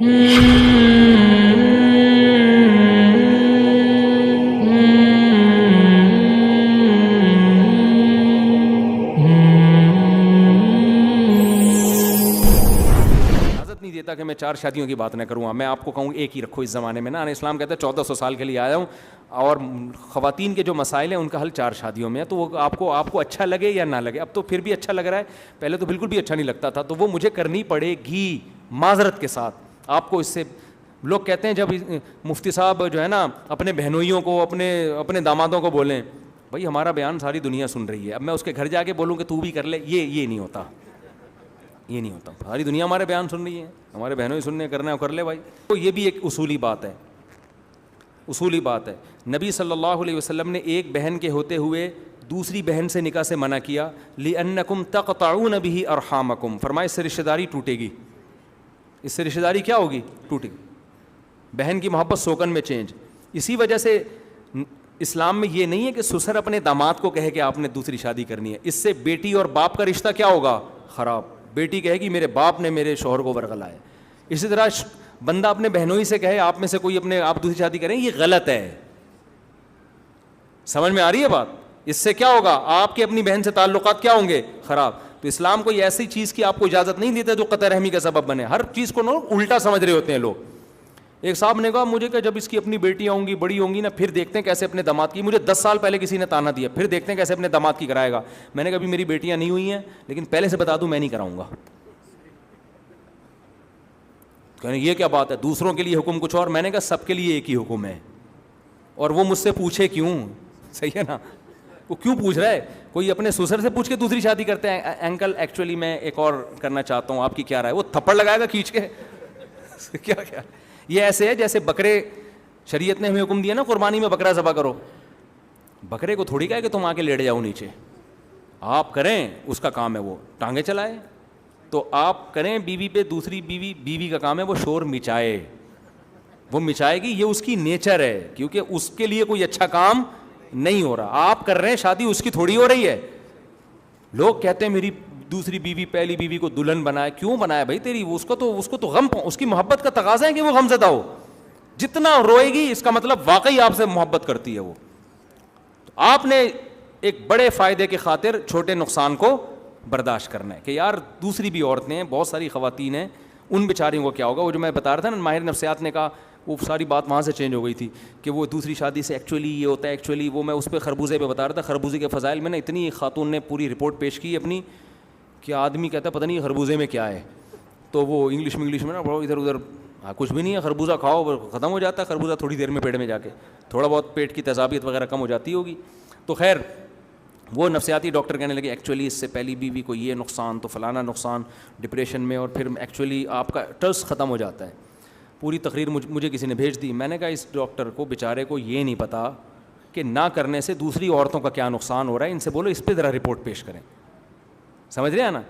نہیں دیتا کہ میں 4 شادیوں کی بات نہ کروں. میں آپ کو کہوں ایک ہی رکھو. اس زمانے میں نا اسلام کہتا ہے 1400 سال کے لیے آیا ہوں اور خواتین کے جو مسائل ہیں ان کا حل 4 شادیوں میں ہے. تو وہ آپ کو اچھا لگے یا نہ لگے, اب تو پھر بھی اچھا لگ رہا ہے, پہلے تو بالکل بھی اچھا نہیں لگتا تھا, تو وہ مجھے کرنی پڑے گی معذرت کے ساتھ. آپ کو اس سے لوگ کہتے ہیں جب مفتی صاحب جو ہے نا اپنے بہنوئیوں کو اپنے دامادوں کو بولیں بھائی ہمارا بیان ساری دنیا سن رہی ہے, اب میں اس کے گھر جا کے بولوں کہ تو بھی کر لے, یہ نہیں ہوتا, یہ نہیں ہوتا. ساری دنیا ہمارے بیان سن رہی ہے, ہمارے بہنوں ہی سننے کرنا ہے کر لے بھائی. تو یہ بھی ایک اصولی بات ہے, اصولی بات ہے. نبی صلی اللہ علیہ وسلم نے ایک بہن کے ہوتے ہوئے دوسری بہن سے نکاح سے منع کیا. لِأَنَّكُمْ تَقْطَعُونَ بِهِ أَرْحَامَكُمْ, فرمایا اس سے رشتہ داری ٹوٹے گی, اس سے رشتہ داری کیا ہوگی, ٹوٹے گی. بہن کی محبت سوکن میں چینج. اسی وجہ سے اسلام میں یہ نہیں ہے کہ سسر اپنے داماد کو کہے کہ آپ نے دوسری شادی کرنی ہے, اس سے بیٹی اور باپ کا رشتہ کیا ہوگا, خراب. بیٹی کہے گی میرے باپ نے میرے شوہر کو ورغلایا. اسی طرح بندہ اپنے بہنوئی سے کہے آپ میں سے کوئی آپ دوسری شادی کریں, یہ غلط ہے. سمجھ میں آ رہی ہے بات؟ اس سے کیا ہوگا, آپ کے اپنی بہن سے تعلقات کیا ہوں گے, خراب. تو اسلام کوئی ایسی چیز کی آپ کو اجازت نہیں دیتا جو قطع رحمی کا سبب بنے. ہر چیز کو الٹا سمجھ رہے ہوتے ہیں لوگ. ایک صاحب نے کہا مجھے کہ جب اس کی اپنی بیٹیاں ہوں گی, بڑی ہوں گی نا, پھر دیکھتے ہیں کیسے اپنے داماد کی. مجھے 10 سال پہلے کسی نے تانا دیا, پھر دیکھتے ہیں کیسے اپنے داماد کی کرائے گا. میں نے کہا ابھی میری بیٹیاں نہیں ہوئی ہیں, لیکن پہلے سے بتا دوں میں نہیں کراؤں گا. کہنے یہ کیا بات ہے, دوسروں کے لیے حکم کچھ اور. میں نے کہا سب کے لیے ایک ہی حکم ہے, اور وہ مجھ سے پوچھے کیوں. صحیح ہے نا, وہ کیوں پوچھ رہا ہے. کوئی اپنے سسر سے پوچھ کے دوسری شادی کرتے ہیں, انکل ایکچولی میں ایک اور کرنا چاہتا ہوں, آپ کی کیا رائے. وہ تھپڑ لگائے گا کھینچ کے. کیا یہ ایسے ہے جیسے بکرے, شریعت نے ہمیں حکم دیا نا قربانی میں بکرا ذبح کرو. بکرے کو تھوڑی کہا کہ تم آ کے لیٹ جاؤ نیچے, آپ کریں, اس کا کام ہے وہ ٹانگیں چلائے. تو آپ کریں بیوی پہ, دوسری بیوی کا کام ہے وہ شور مچائے, وہ مچائے گی, یہ اس کی نیچر ہے, کیونکہ اس کے لیے کوئی اچھا کام نہیں ہو رہا. آپ کر رہے ہیں شادی, اس کی تھوڑی ہو رہی ہے. لوگ کہتے ہیں میری دوسری بیوی پہلی بیوی کو دلہن بنائے. کیوں بنایا بھائی تیری, اس کو تو غم, اس کی محبت کا تقاضا ہے کہ وہ غم زدہ ہو. جتنا روئے گی اس کا مطلب واقعی آپ سے محبت کرتی ہے وہ. تو آپ نے ایک بڑے فائدے کے خاطر چھوٹے نقصان کو برداشت کرنا ہے کہ یار دوسری بھی عورتیں ہیں, بہت ساری خواتین ہیں, ان بیچاریوں کو کیا ہوگا. وہ جو میں بتا رہا تھا نا, ماہر نفسیات نے کہا, وہ ساری بات وہاں سے چینج ہو گئی تھی کہ وہ دوسری شادی سے ایکچولی یہ ہوتا ہے. ایکچولی وہ میں اس پہ خربوزے پہ بتا رہا تھا, خربوزے کے فضائل میں نا اتنی خاتون نے پوری رپورٹ پیش کی اپنی کہ آدمی کہتا ہے پتہ نہیں خربوزے میں کیا ہے. تو وہ انگلش میں نا ادھر ادھر, کچھ بھی نہیں ہے, خربوزہ کھاؤ ختم ہو جاتا ہے خربوزہ تھوڑی دیر میں پیٹ میں جا کے, تھوڑا بہت پیٹ کی تیزابیت وغیرہ کم ہو جاتی ہوگی. تو خیر وہ نفسیاتی ڈاکٹر کہنے لگے ایکچولی اس سے پہلی بیوی کو یہ نقصان, تو فلانا نقصان, ڈپریشن میں, اور پھر ایکچولی آپ کا ٹرس ختم ہو جاتا ہے. پوری تقریر مجھے کسی نے بھیج دی. میں نے کہا اس ڈاکٹر کو بیچارے کو یہ نہیں پتا کہ نہ کرنے سے دوسری عورتوں کا کیا نقصان ہو رہا ہے. ان سے بولو اس پہ ذرا رپورٹ پیش کریں. سمجھ رہے ہیں نا,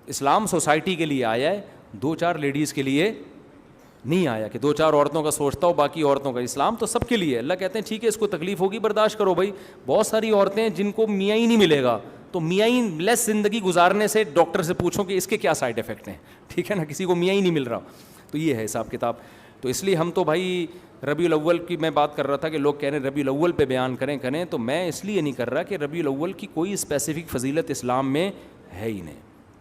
اسلام سوسائٹی کے لیے آیا ہے, 2-4 لیڈیز کے لیے نہیں آیا کہ 2-4 عورتوں کا سوچتا ہو باقی عورتوں کا. اسلام تو سب کے لیے. اللہ کہتے ہیں ٹھیک ہے اس کو تکلیف ہوگی برداشت کرو بھائی. بہت ساری عورتیں ہیں جن کو میاں ہی نہیں ملے گا, تو میاں ہی لیس زندگی گزارنے سے ڈاکٹر سے پوچھو کہ اس کے کیا سائڈ افیکٹ ہیں. ٹھیک ہے نا, کسی کو میاں ہی نہیں مل رہا. تو یہ ہے حساب کتاب. تو اس لیے ہم تو بھائی ربیع الاول کی میں بات کر رہا تھا کہ لوگ کہہ رہے ہیں ربیع الاول پہ بیان کریں, تو میں اس لیے نہیں کر رہا کہ ربیع الاول کی کوئی اسپیسیفک فضیلت اسلام میں ہے ہی نہیں,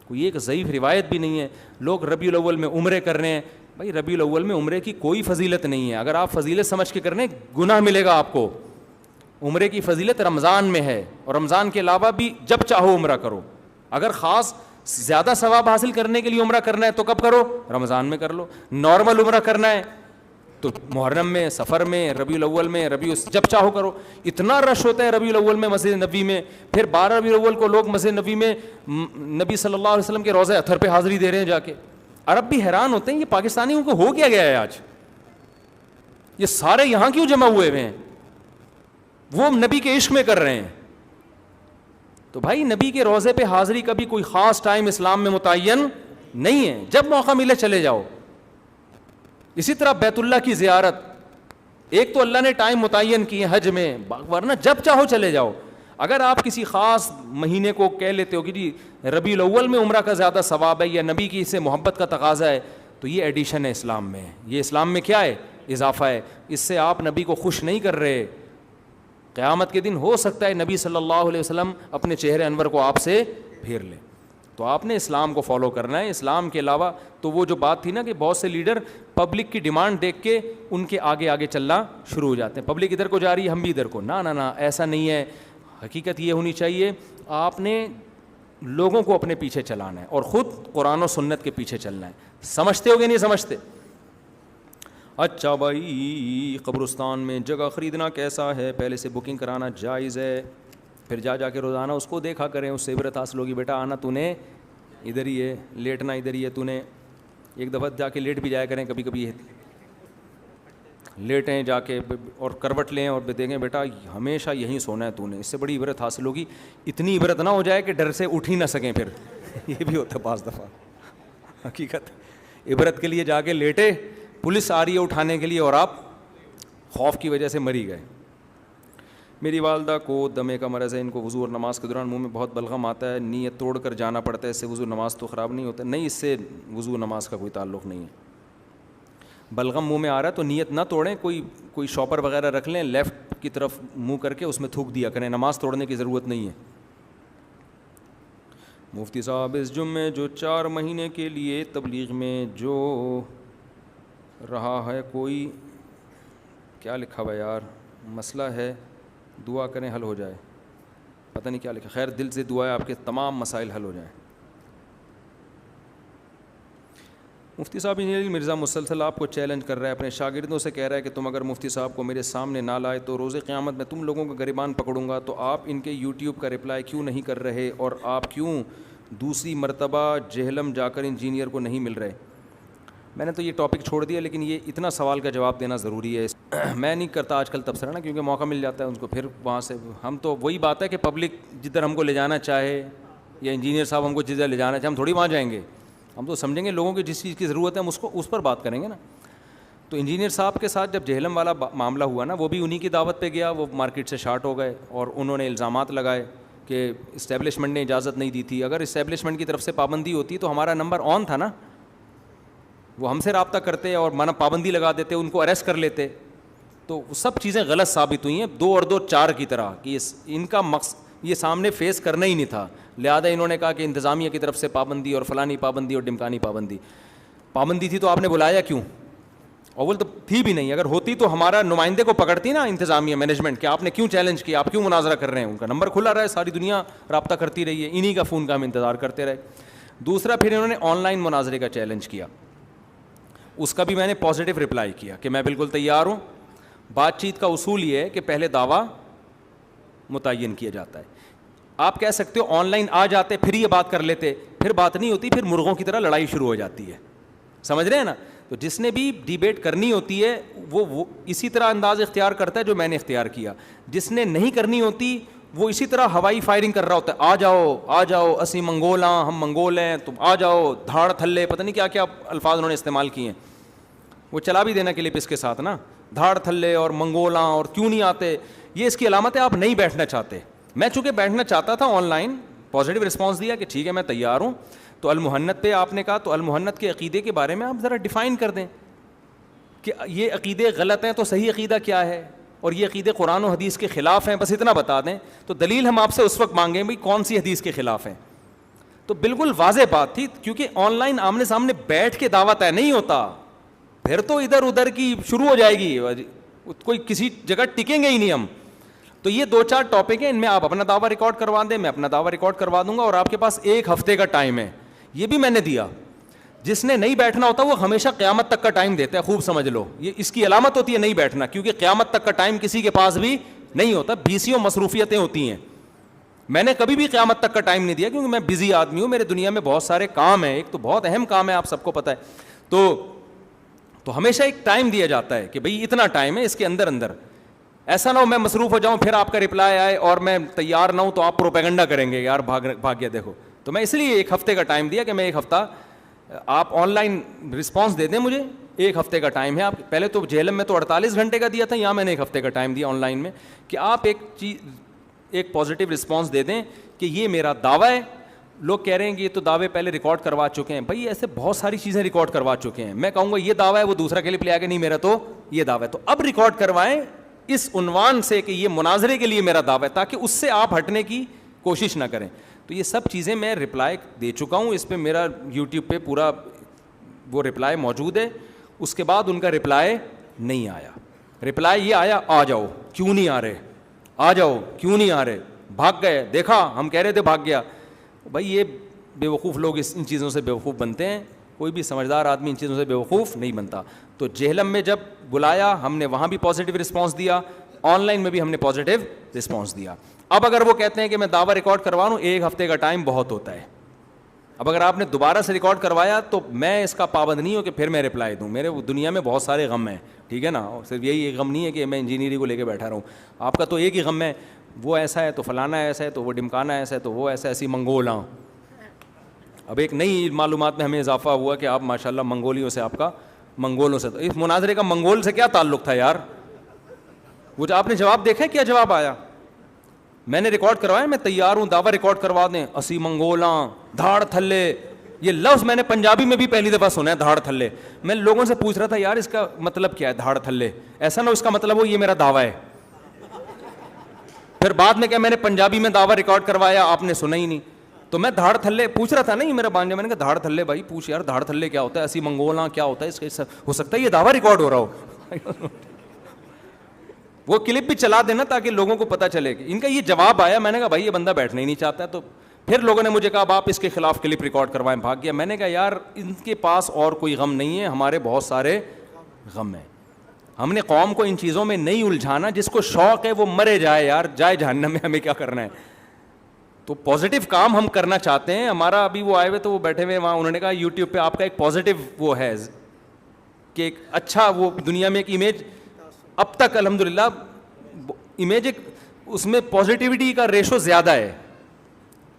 کوئی ایک ضعیف روایت بھی نہیں ہے. لوگ ربیع الاول میں عمرے کر رہے ہیں, بھائی ربیع الاول میں عمرے کی کوئی فضیلت نہیں ہے. اگر آپ فضیلت سمجھ کے کرنے, گناہ ملے گا آپ کو. عمرے کی فضیلت رمضان میں ہے, اور رمضان کے علاوہ بھی جب چاہو عمرہ کرو. اگر خاص زیادہ ثواب حاصل کرنے کے لیے عمرہ کرنا ہے تو کب کرو, رمضان میں کر لو. نارمل عمرہ کرنا ہے تو محرم میں, سفر میں, ربیع الاول میں, جب چاہو کرو. اتنا رش ہوتا ہے ربیع الاول میں مسجد نبوی میں. پھر 12 ربیع الاول کو لوگ مسجد نبوی میں نبی صلی اللہ علیہ وسلم کے روضہ اطہر پہ حاضری دے رہے ہیں جا کے. عرب بھی حیران ہوتے ہیں یہ پاکستانیوں کو ہو کیا گیا ہے آج, یہ سارے یہاں کیوں جمع ہوئے ہوئے ہیں, وہ نبی کے عشق میں کر رہے ہیں. تو بھائی نبی کے روضے پہ حاضری کا بھی کوئی خاص ٹائم اسلام میں متعین نہیں ہے, جب موقع ملے چلے جاؤ. اسی طرح بیت اللہ کی زیارت, ایک تو اللہ نے ٹائم متعین کیے حج میں, ورنہ جب چاہو چلے جاؤ. اگر آپ کسی خاص مہینے کو کہہ لیتے ہو کہ جی ربیع الاول میں عمرہ کا زیادہ ثواب ہے یا نبی کی اس سے محبت کا تقاضا ہے, تو تو یہ ایڈیشن ہے اسلام میں, یہ اسلام میں کیا ہے, اضافہ ہے. اس سے آپ نبی کو خوش نہیں کر رہے. قیامت کے دن ہو سکتا ہے نبی صلی اللہ علیہ وسلم اپنے چہرے انور کو آپ سے پھیر لیں. تو آپ نے اسلام کو فالو کرنا ہے. اسلام کے علاوہ تو وہ جو بات تھی نا کہ بہت سے لیڈر پبلک کی ڈیمانڈ دیکھ کے ان کے آگے آگے چلنا شروع ہو جاتے ہیں. پبلک ادھر کو جا رہی ہے, ہم بھی ادھر کو. نہ ایسا نہیں ہے. حقیقت یہ ہونی چاہیے, آپ نے لوگوں کو اپنے پیچھے چلانا ہے اور خود قرآن و سنت کے پیچھے چلنا ہے. سمجھتے ہو گے نہیں سمجھتے؟ اچھا بھائی, قبرستان میں جگہ خریدنا کیسا ہے؟ پہلے سے بکنگ کرانا جائز ہے, پھر جا کے روزانہ اس کو دیکھا کریں, اس سے عبرت حاصل ہوگی. بیٹا آنا تو نے ادھر ہی ہے, لیٹنا ادھر ہی ہے, تو نے ایک دفعہ جا کے لیٹ بھی جایا کریں کبھی کبھی, لیٹیں جا کے اور کروٹ لیں اور دیکھیں بیٹا ہمیشہ یہیں سونا ہے تو نے, اس سے بڑی عبرت حاصل ہوگی. اتنی عبرت نہ ہو جائے کہ ڈر سے اٹھ ہی نہ سکیں پھر, یہ بھی ہوتا ہے بعض دفعہ. حقیقت عبرت کے لیے جا کے لیٹے, پولیس آ رہی ہے اٹھانے کے لیے اور آپ خوف کی وجہ سے مری گئے. میری والدہ کو دمے کا مرض ہے, ان کو وضو اور نماز کے دوران منہ میں بہت بلغم آتا ہے, نیت توڑ کر جانا پڑتا ہے, اس سے وضو نماز تو خراب نہیں ہوتا؟ نہیں, اس سے وضو نماز کا کوئی تعلق نہیں ہے. بلغم منہ میں آ رہا ہے تو نیت نہ توڑیں, کوئی شاپر وغیرہ رکھ لیں, لیفٹ کی طرف منہ کر کے اس میں تھوک دیا کریں, نماز توڑنے کی ضرورت نہیں ہے. مفتی صاحب اس جمعے جو 4 مہینے کے لیے تبلیغ میں جو رہا ہے, کوئی کیا لکھا ہوا یار, مسئلہ ہے, دعا کریں حل ہو جائے. پتہ نہیں کیا لکھا, خیر دل سے دعا ہے آپ کے تمام مسائل حل ہو جائیں. مفتی صاحب انجینئر مرزا مسلسل آپ کو چیلنج کر رہا ہے, اپنے شاگردوں سے کہہ رہا ہے کہ تم اگر مفتی صاحب کو میرے سامنے نہ لائے تو روز قیامت میں تم لوگوں کا گریبان پکڑوں گا. تو آپ ان کے یوٹیوب کا رپلائی کیوں نہیں کر رہے, اور آپ کیوں دوسری مرتبہ جہلم جا کر انجینئر کو نہیں مل رہے؟ میں نے تو یہ ٹاپک چھوڑ دیا, لیکن یہ اتنا سوال کا جواب دینا ضروری ہے. میں نہیں کرتا آج کل تبصرہ نا, کیونکہ موقع مل جاتا ہے ان کو, پھر وہاں سے ہم تو وہی بات ہے کہ پبلک جدھر ہم کو لے جانا چاہے یا انجینئر صاحب ہم کو جدھر لے جانا چاہے, ہم تھوڑی وہاں جائیں گے. ہم تو سمجھیں گے لوگوں کی جس چیز کی ضرورت ہے ہم اس پر بات کریں گے نا. تو انجینئر صاحب کے ساتھ جب جہلم والا معاملہ ہوا نا, وہ بھی انہی کی دعوت پہ گیا, وہ مارکیٹ سے شارٹ ہو گئے اور انہوں نے الزامات لگائے کہ اسٹیبلشمنٹ نے اجازت نہیں دی تھی. اگر اسٹیبلشمنٹ کی طرف سے پابندی ہوتی تو ہمارا نمبر آن تھا نا, وہ ہم سے رابطہ کرتے اور مانا پابندی لگا دیتے, ان کو اریسٹ کر لیتے. تو سب چیزیں غلط ثابت ہوئی ہیں, 2 اور 2 4 کی طرح, کہ ان کا مقصد یہ سامنے فیس کرنا ہی نہیں تھا. لہٰذا انہوں نے کہا کہ انتظامیہ کی طرف سے پابندی اور فلانی پابندی اور ڈمکانی پابندی. پابندی تھی تو آپ نے بلایا کیوں؟ اول تو تھی بھی نہیں. اگر ہوتی تو ہمارا نمائندے کو پکڑتی نا انتظامیہ مینجمنٹ, کہ آپ نے کیوں چیلنج کیا, آپ کیوں مناظرہ کر رہے ہیں. ان کا نمبر کھلا رہا ہے, ساری دنیا رابطہ کرتی رہی ہے, انہی کا فون کا ہم انتظار کرتے رہے. دوسرا پھر انہوں نے آن لائن مناظرے کا چیلنج کیا, اس کا بھی میں نے پازیٹیو رپلائی کیا کہ میں بالکل تیار ہوں. بات چیت کا اصول یہ ہے کہ پہلے دعویٰ متعین کیا جاتا ہے. آپ کہہ سکتے ہو آن لائن آ جاتے پھر یہ بات کر لیتے, پھر بات نہیں ہوتی, پھر مرغوں کی طرح لڑائی شروع ہو جاتی ہے. سمجھ رہے ہیں نا؟ تو جس نے بھی ڈیبیٹ کرنی ہوتی ہے وہ اسی طرح انداز اختیار کرتا ہے جو میں نے اختیار کیا. جس نے نہیں کرنی ہوتی وہ اسی طرح ہوائی فائرنگ کر رہا ہوتا ہے, آ جاؤ اسی منگول ہاں, ہم منگول ہیں, تم آ جاؤ, دھاڑ تھلے, پتہ نہیں کیا کیا الفاظ انہوں نے استعمال کیے ہیں. وہ چلا بھی دینا کلپ اس کے ساتھ نا, دھاڑ تھلے اور منگولاں اور کیوں نہیں آتے, یہ اس کی علامت ہے آپ نہیں بیٹھنا چاہتے. میں چونکہ بیٹھنا چاہتا تھا آن لائن, پازیٹیو رسپانس دیا کہ ٹھیک ہے میں تیار ہوں. تو المحنت پہ آپ نے کہا, تو المحنت کے عقیدے کے بارے میں آپ ذرا ڈیفائن کر دیں کہ یہ عقیدے غلط ہیں تو صحیح عقیدہ کیا ہے, اور یہ عقیدے قرآن و حدیث کے خلاف ہیں, بس اتنا بتا دیں. تو دلیل ہم آپ سے اس وقت مانگیں بھائی کون سی حدیث کے خلاف ہیں. تو بالکل واضح بات تھی, کیونکہ آن لائن آمنے سامنے بیٹھ کے دعویٰ طے نہیں ہوتا, پھر تو ادھر ادھر کی شروع ہو جائے گی, کوئی کسی جگہ ٹکیں گے ہی نہیں ہم. تو یہ 2-4 ٹاپک ہیں, ان میں آپ اپنا دعویٰ ریکارڈ کروا دیں, میں اپنا دعویٰ ریکارڈ کروا دوں گا, اور آپ کے پاس 1 ہفتے کا ٹائم ہے, یہ بھی میں نے دیا. جس نے نہیں بیٹھنا ہوتا وہ ہمیشہ قیامت تک کا ٹائم دیتا ہے, خوب سمجھ لو, یہ اس کی علامت ہوتی ہے نہیں بیٹھنا, کیونکہ قیامت تک کا ٹائم کسی کے پاس بھی نہیں ہوتا, بیسیوں مصروفیتیں ہوتی ہیں. میں نے کبھی بھی قیامت تک کا ٹائم نہیں دیا, کیونکہ میں بزی آدمی ہوں, میرے دنیا میں بہت سارے کام ہیں, ایک تو بہت اہم کام ہے آپ سب کو پتہ ہے. تو ہمیشہ ایک ٹائم دیا جاتا ہے کہ بھئی اتنا ٹائم ہے, اس کے اندر ایسا نہ ہو میں مصروف ہو جاؤں, پھر آپ کا رپلائی آئے اور میں تیار نہ ہوں تو آپ پروپیگنڈا کریں گے یار بھاگ گیا دیکھو. تو میں اس لیے 1 ہفتے کا ٹائم دیا کہ میں 1 ہفتہ آپ آن لائن رسپانس دے دیں مجھے, 1 ہفتے کا ٹائم ہے. آپ پہلے تو جہلم میں تو 48 گھنٹے کا دیا تھا, یہاں میں نے 1 ہفتے کا ٹائم دیا آن لائن میں, کہ آپ ایک پازیٹیو رسپانس دے دیں کہ یہ میرا دعویٰ ہے, لوگ کہہ رہے ہیں کہ یہ تو دعوے پہلے ریکارڈ کروا چکے ہیں. بھائی ایسے بہت ساری چیزیں ریکارڈ کروا چکے ہیں. میں کہوں گا یہ دعویٰ ہے, وہ دوسرا کلپ لے آ کے نہیں میرا تو یہ دعویٰ ہے, تو اب ریکارڈ کروائیں اس عنوان سے کہ یہ مناظرے کے لیے میرا دعویٰ ہے, تاکہ اس سے آپ ہٹنے کی کوشش نہ کریں. تو یہ سب چیزیں میں رپلائی دے چکا ہوں, اس پہ میرا یوٹیوب پہ پورا وہ رپلائی موجود ہے. اس کے بعد ان کا رپلائی نہیں آیا. رپلائی یہ آیا, آ جاؤ, کیوں نہیں آ رہے, آ جاؤ, کیوں نہیں آ رہے, بھاگ گئے, دیکھا ہم کہہ رہے تھے بھاگ گیا. بھائی یہ بیوقوف لوگ ان چیزوں سے بیوقوف بنتے ہیں, کوئی بھی سمجھدار آدمی ان چیزوں سے بیوقوف نہیں بنتا. تو جہلم میں جب بلایا ہم نے وہاں بھی پازیٹیو رسپانس دیا, آن لائن میں بھی ہم نے پازیٹیو رسپانس دیا. اب اگر وہ کہتے ہیں کہ میں دعویٰ ریکارڈ کروا لوں, 1 ہفتے کا ٹائم بہت ہوتا ہے. اب اگر آپ نے دوبارہ سے ریکارڈ کروایا تو میں اس کا پابند نہیں ہوں کہ پھر میں رپلائی دوں. میرے دنیا میں بہت سارے غم ہیں, ٹھیک ہے نا, صرف یہی ایک غم نہیں ہے کہ میں انجینئرنگ کو لے کے بیٹھا رہوں. آپ کا تو ایک ہی غم ہے, وہ ایسا ہے تو فلانا ایسا ہے تو وہ ڈمکانا ایسا ہے تو وہ ایسا, ایسی منگول. ہاں اب ایک نئی معلومات میں ہمیں اضافہ ہوا کہ آپ ماشاءاللہ منگولیوں سے, آپ کا منگولوں سے, تو اس مناظرے کا منگول سے کیا تعلق تھا یار؟ وہ جو آپ نے جواب دیکھا ہے, کیا جواب آیا؟ میں نے ریکارڈ کروایا, میں تیار ہوں دعویٰ ریکارڈ کروا دیں. اسی منگولاں, دھاڑ تھلے, یہ لفظ میں نے پنجابی میں بھی پہلی دفعہ سنا ہے, دھاڑ تھلے. میں لوگوں سے پوچھ رہا تھا یار اس کا مطلب کیا ہے دھاڑ تھلے, ایسا نہ اس کا مطلب ہو یہ میرا دعویٰ ہے. پھر بعد میں کیا میں نے پنجابی میں دعویٰ ریکارڈ کروایا, آپ نے سنا ہی نہیں. تو میں دھاڑ تھلے پوچھ رہا تھا نا, یہ میرا بانجا, میں نے کہا دھاڑ تھلے بھائی پوچھ یار, دھاڑ تھلے کیا ہوتا ہے, اسی منگولاں کیا ہوتا ہے, اس کا ہو سکتا ہے یہ دعویٰ ریکارڈ ہو رہا ہو. وہ کلپ بھی چلا دینا تاکہ لوگوں کو پتہ چلے کہ ان کا یہ جواب آیا. میں نے کہا بھائی یہ بندہ بیٹھنا ہی نہیں چاہتا. تو پھر لوگوں نے مجھے کہا اب آپ اس کے خلاف کلپ ریکارڈ کروائیں, بھاگ گیا. میں نے کہا یار ان کے پاس اور کوئی غم نہیں ہے, ہمارے بہت سارے غم ہیں. ہم نے قوم کو ان چیزوں میں نہیں الجھانا, جس کو شوق ہے وہ مرے جائے یار, جائے جہنم میں, ہمیں کیا کرنا ہے. تو پازیٹیو کام ہم کرنا چاہتے ہیں. ہمارا ابھی وہ آئے ہوئے تو وہ بیٹھے ہوئے وہاں, انہوں نے کہا یوٹیوب پہ آپ کا ایک پازیٹیو وہ ہے کہ ایک اچھا وہ دنیا میں ایک امیج اب تک الحمدللہ امیج ایک اس میں پازیٹیوٹی کا ریشو زیادہ ہے.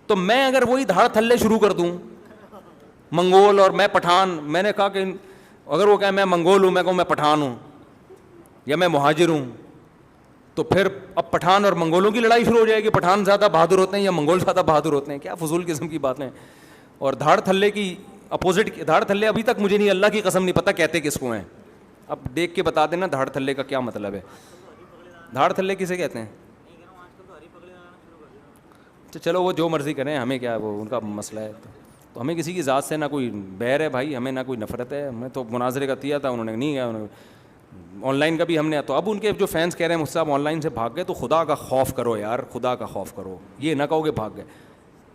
تو میں اگر وہی دھاڑ تھلے شروع کر دوں, منگول اور میں پٹھان, میں نے کہا کہ اگر وہ کہے میں منگول ہوں, میں کہوں میں پٹھان ہوں یا میں مہاجر ہوں, تو پھر اب پٹھان اور منگولوں کی لڑائی شروع ہو جائے گی, پٹھان زیادہ بہادر ہوتے ہیں یا منگول زیادہ بہادر ہوتے ہیں. کیا فضول قسم کی باتیں. اور دھاڑ تھلے کی اپوزٹ, دھاڑ تھلے ابھی تک مجھے نہیں, اللہ کی قسم نہیں پتہ کہتے کس کو ہیں. اب دیکھ کے بتا دینا دھاڑ تھلے کا کیا مطلب ہے. دھاڑ تھلے کسے کہتے ہیں؟ چلو وہ جو مرضی کریں, ہمیں کیا ہے, وہ ان کا مسئلہ ہے. تو ہمیں کسی کی ذات سے نہ کوئی بیر ہے بھائی, ہمیں نہ کوئی نفرت ہے. ہمیں تو مناظرے کا دیا تھا, انہوں نے نہیں گیا. آن لائن کا بھی ہم نے, تو اب ان کے جو فینس کہہ رہے ہیں مجھ سے آپ آن لائن سے بھاگ گئے, تو خدا کا خوف کرو یار, خدا کا خوف کرو. یہ نہ کہو کہ بھاگ گئے.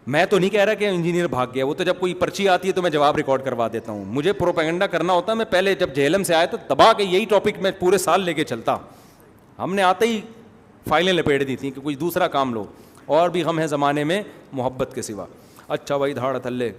میں تو نہیں کہہ رہا کہ انجینئر بھاگ گیا, وہ تو جب کوئی پرچی آتی ہے تو میں جواب ریکارڈ کروا دیتا ہوں. مجھے پروپیگنڈا کرنا ہوتا ہے, میں پہلے جب جہلم سے آیا تو دبا کے یہی ٹاپک میں پورے سال لے کے چلتا. ہم نے آتے ہی فائلیں لپیٹ دی تھیں کہ کوئی دوسرا کام لو, اور بھی غم ہے زمانے میں محبت کے سوا. اچھا بھائی دھاڑ تھلے